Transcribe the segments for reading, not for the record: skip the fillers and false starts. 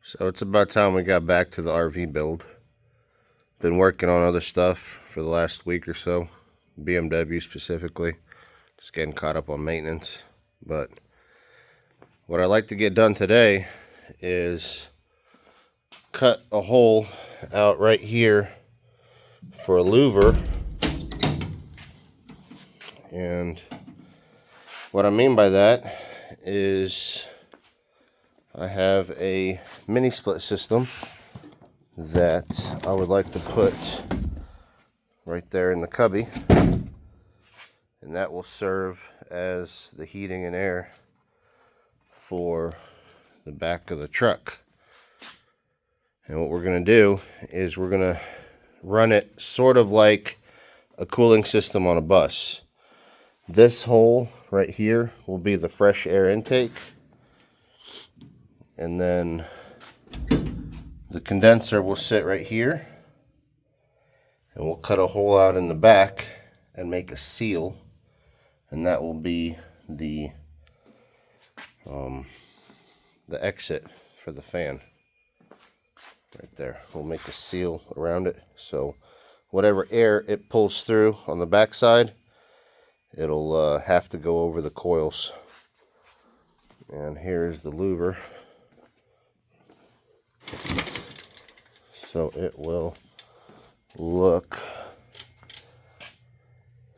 So it's about time we got back to the RV build. Been working on other stuff for the last week or so, BMW specifically. Just getting caught up on maintenance. But what I'd like to get done today is cut a hole out right here for a louver. And what I mean by that is I have a mini split system that I would like to put right there in the cubby, and that will serve as the heating and air for the back of the truck. And what we're going to do is we're going to run it sort of like a cooling system on a bus. This hole right here will be the fresh air intake, and then the condenser will sit right here, and we'll cut a hole out in the back and make a seal, and that will be the exit for the fan right there. We'll make a seal around it, so whatever air it pulls through on the back side, it'll have to go over the coils. And here's the louver. So it will look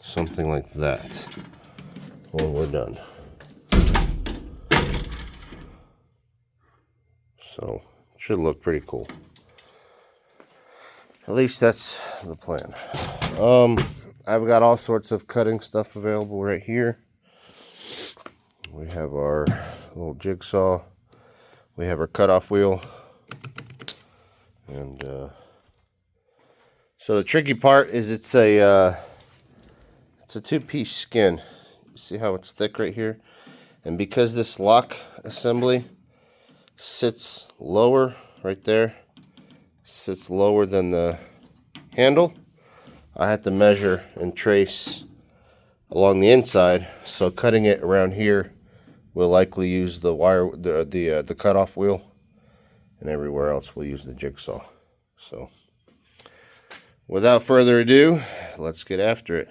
something like that when we're done. So it should look pretty cool. At least that's the plan. I've got all sorts of cutting stuff available right here. We have our little jigsaw. We have our cutoff wheel. And so the tricky part is it's a two-piece skin. You see how it's thick right here? And because this lock assembly sits lower right there, sits lower than the handle, I had to measure and trace along the inside. So cutting it around here, we'll likely use the wire, the cutoff wheel. And everywhere else we'll use the jigsaw. So without further ado, let's get after it.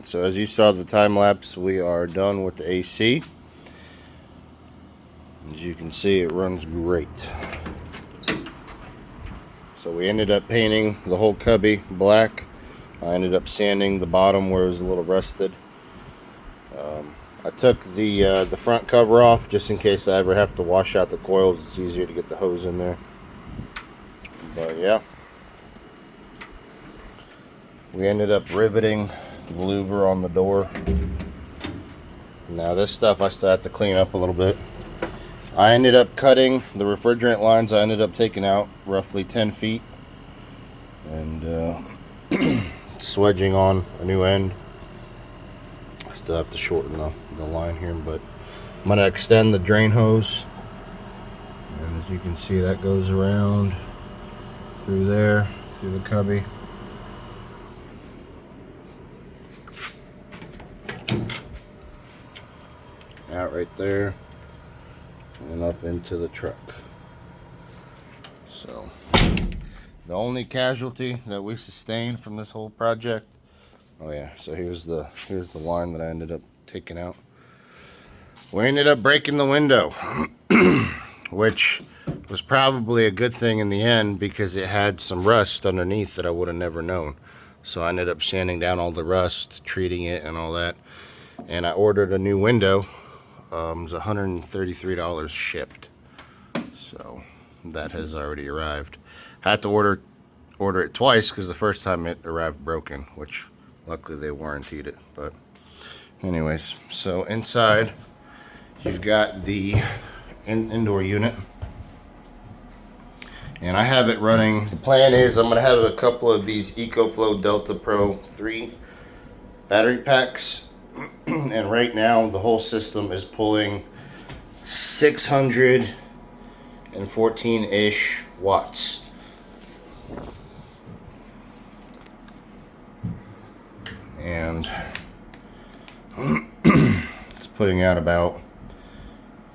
Alright, so as you saw the time lapse, we are done with the AC. As you can see, it runs great. So we ended up painting the whole cubby black. I ended up sanding the bottom where it was a little rusted. I took the front cover off just in case I ever have to wash out the coils. It's easier to get the hose in there. But yeah, we ended up riveting the louver on the door. Now this stuff I still have to clean up a little bit. I ended up cutting the refrigerant lines. I ended up taking out roughly 10 feet and swedging on a new end. I still have to shorten the line here, but I'm going to extend the drain hose. And as you can see, that goes around through there, through the cubby. Out right there and up into the truck. So the only casualty that we sustained from this whole project, oh yeah, so here's the line that I ended up taking out. We ended up breaking the window, which was probably a good thing in the end because it had some rust underneath that I would have never known. So I ended up sanding down all the rust, treating it and all that, and I ordered a new window. It was $133 shipped, so that has already arrived. I had to order it twice because the first time it arrived broken, which luckily they warranted it. But anyways, so inside you've got the indoor unit, and I have it running. The plan is I'm going to have a couple of these EcoFlow Delta Pro 3 battery packs. And right now the whole system is pulling 614-ish watts. And it's putting out about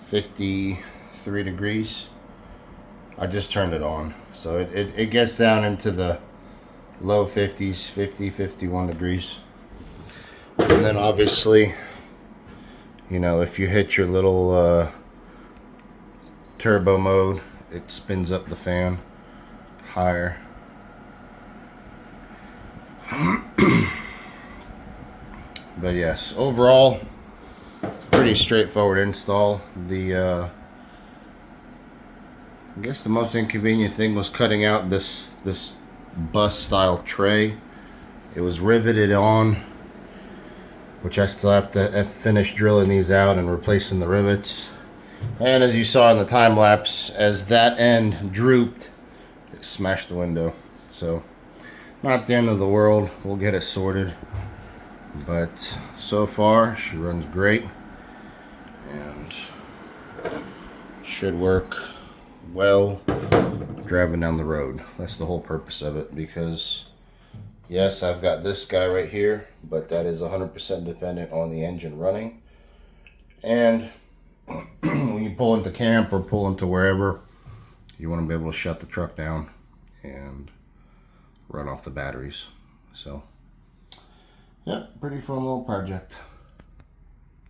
53 degrees. I just turned it on, so it gets down into the low 50s, 50, 51 degrees. And then obviously, you know, if you hit your little turbo mode, it spins up the fan higher. But yes, overall, pretty straightforward install. I guess the most inconvenient thing was cutting out this bus style tray. It was riveted on, which I still have to finish drilling these out and replacing the rivets. And as you saw in the time lapse, as that end drooped, it smashed the window. So not the end of the world. We'll get it sorted. But so far she runs great and should work well driving down the road. That's the whole purpose of it, because yes, I've got this guy right here, but that is 100% dependent on the engine running. And when you pull into camp or pull into wherever, you want to be able to shut the truck down and run off the batteries. So, yeah, pretty fun little project.